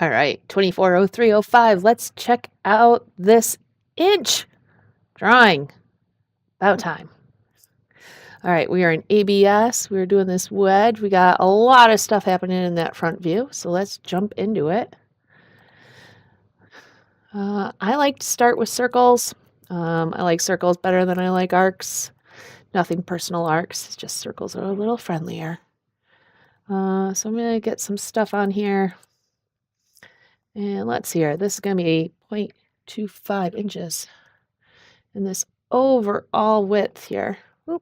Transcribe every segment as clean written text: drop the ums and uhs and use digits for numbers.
All right, 240305. Let's check out this inch drawing. About time. All right, we are in ABS. We're doing this wedge. We got a lot of stuff happening in that front view, so let's jump into it. I like to start with circles. I like circles better than I like arcs. Nothing personal arcs, it's just circles are a little friendlier. So I'm going to get some stuff on here. And let's see here. This is going to be 0.25 inches. And this overall width here. Oop.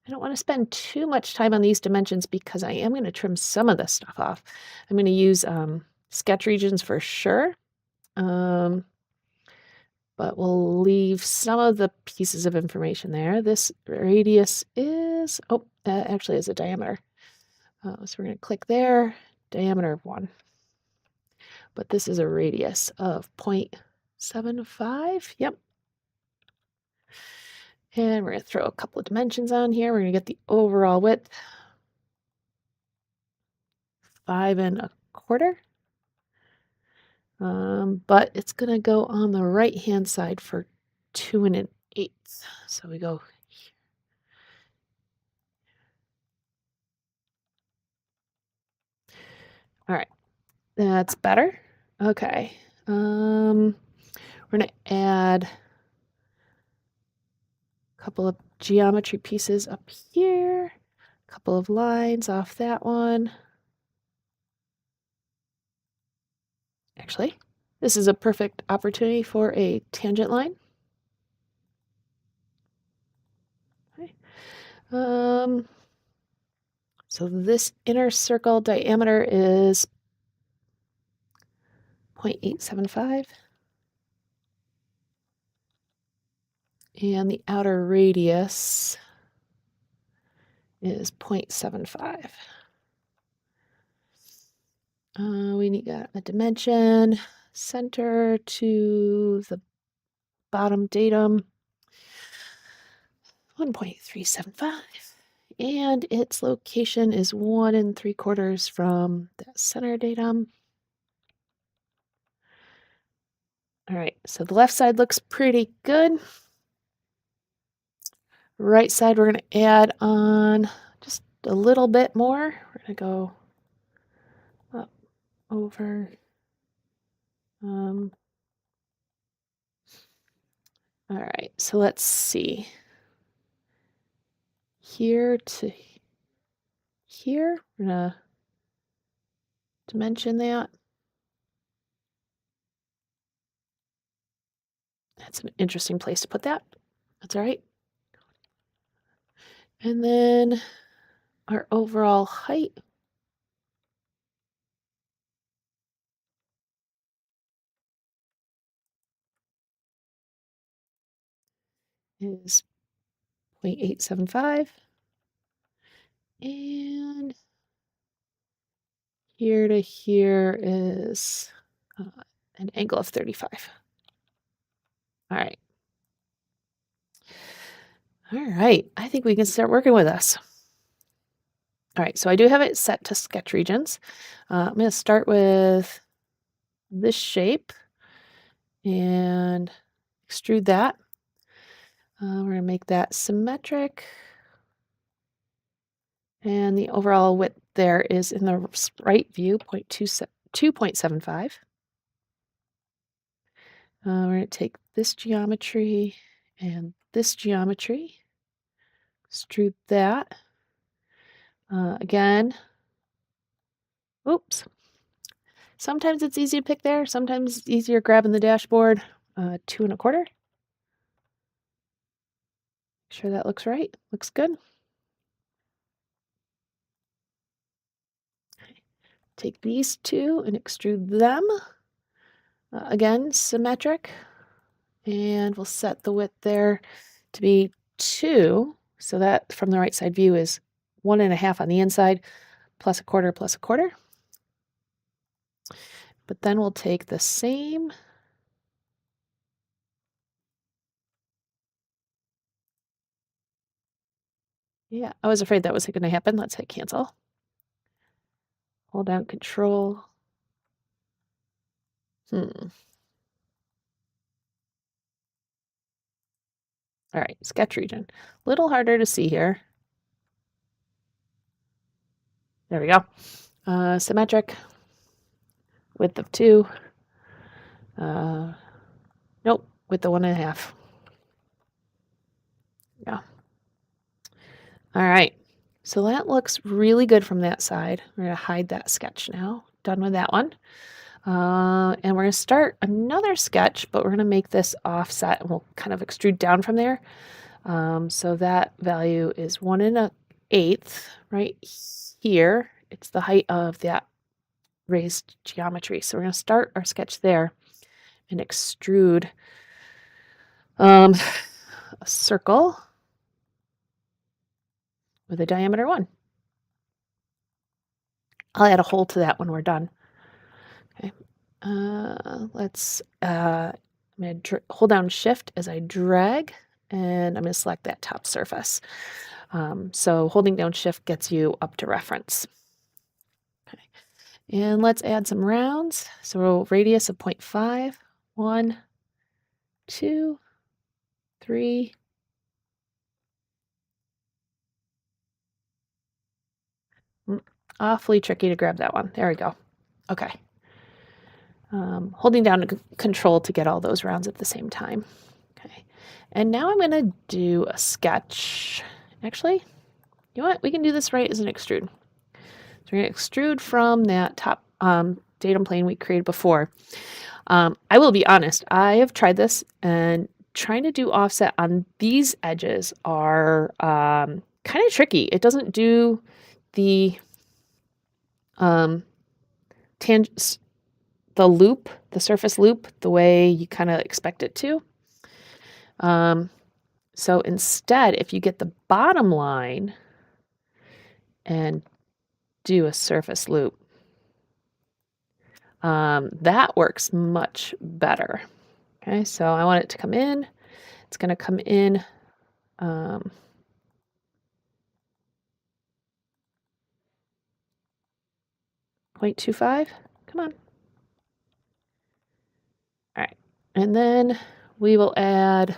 I don't want to spend too much time on these dimensions because I am going to trim some of this stuff off. I'm going to use sketch regions for sure. But we'll leave some of the pieces of information there. This radius is, that actually is a diameter. So we're going to click there, diameter of 1. But this is a radius of 0.75. Yep. And we're going to throw a couple of dimensions on here. We're going to get the overall width, 5 1/4. But it's going to go on the right-hand side for 2 1/8. So we go here. All right, that's better. Okay. We're going to add a couple of geometry pieces up here, a couple of lines off that one. Actually, this is a perfect opportunity for a tangent line. Okay. So this inner circle diameter is 0.875. And the outer radius is 0.75. We need a dimension, center to the bottom datum, 1.375. And its location is 1 3/4 from that center datum. All right, so the left side looks pretty good. Right side, we're going to add on just a little bit more. We're going to go up, over. All right, so let's see. Here to here, we're going to dimension that. That's an interesting place to put that. That's all right. And then our overall height is 0.875. And here to here is an angle of 35. All right. All right, I think we can start working with this. All right, so I do have it set to sketch regions. I'm going to start with this shape and extrude that. We're going to make that symmetric. And the overall width there is in the right view, 2.75. We're going to take this geometry and this geometry, extrude that. Again, oops. Sometimes it's easy to pick there. Sometimes it's easier grabbing the dashboard. 2 1/4. Make sure that looks right. Looks good. Take these two and extrude them. Again, symmetric. And we'll set the width there to be 2. So that from the right side view is 1 1/2 on the inside, plus 1/4, plus 1/4. But then we'll take the same Yeah, I was afraid that was going to happen. Let's hit cancel. Hold down Control All right, sketch region. A little harder to see here. There we go. Symmetric, width of 2. Nope, width of 1.5. Yeah. All right, so that looks really good from that side. We're going to hide that sketch now. Done with that one. And we're going to start another sketch, but we're going to make this offset and we'll kind of extrude down from there. So that value is 1 1/8 right here. It's the height of that raised geometry. So we're going to start our sketch there and extrude a circle with a diameter 1. I'll add a hole to that when we're done. Okay. I'm going to hold down Shift as I drag, and I'm going to select that top surface. So holding down Shift gets you up to reference. Okay. And let's add some rounds. So radius of 0.5, 1, 2, 3. Awfully tricky to grab that one. There we go. Okay. Holding down Control to get all those rounds at the same time. Okay. And now I'm going to do a sketch. Actually, you know what? We can do this right as an extrude. So we're going to extrude from that top datum plane we created before. I will be honest, I have tried this, and trying to do offset on these edges are kind of tricky. It doesn't do the loop, the surface loop, the way you kind of expect it to. So instead, if you get the bottom line and do a surface loop, that works much better. Okay, so I want it to come in. It's going to come in 0.25. Come on. All right, and then we will add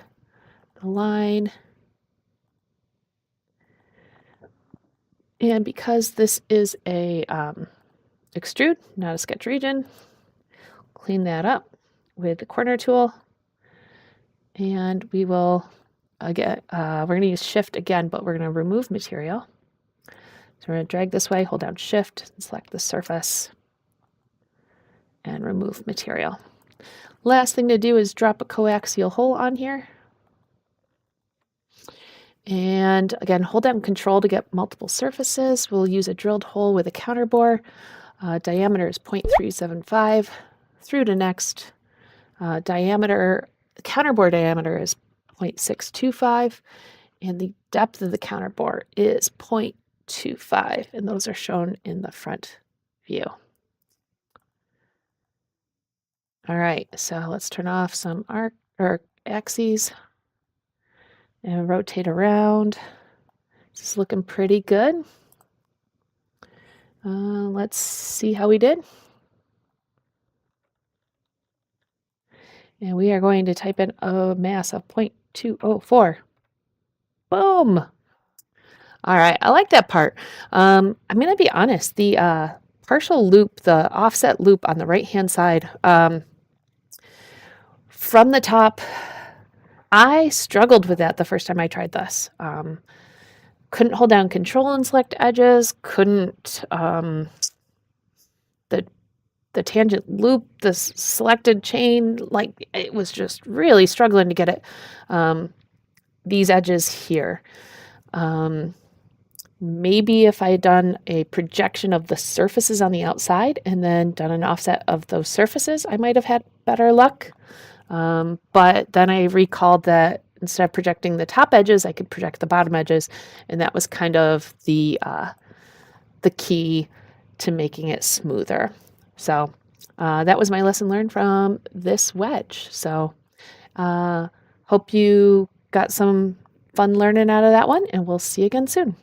the line. And because this is a extrude, not a sketch region, clean that up with the corner tool. And we will, again, we're going to use Shift again, but we're going to remove material. So we're going to drag this way, hold down Shift, and select the surface, and remove material. Last thing to do is drop a coaxial hole on here. And again, hold down Control to get multiple surfaces. We'll use a drilled hole with a counterbore. Diameter is 0.375. Through to next. Counterbore diameter is 0.625. And the depth of the counterbore is 0.25. And those are shown in the front view. All right, so let's turn off some axes and rotate around. This is looking pretty good. Let's see how we did. And we are going to type in a mass of 0.204. Boom! All right, I like that part. I'm going to be honest, the partial loop, the offset loop on the right-hand side, from the top, I struggled with that the first time I tried this. Couldn't hold down Control and select edges, couldn't, the tangent loop, the selected chain, like it was just really struggling to get it, these edges here. Maybe if I had done a projection of the surfaces on the outside and then done an offset of those surfaces, I might have had better luck. But then I recalled that instead of projecting the top edges, I could project the bottom edges, and that was kind of the key to making it smoother. So that was my lesson learned from this wedge. So hope you got some fun learning out of that one, and we'll see you again soon.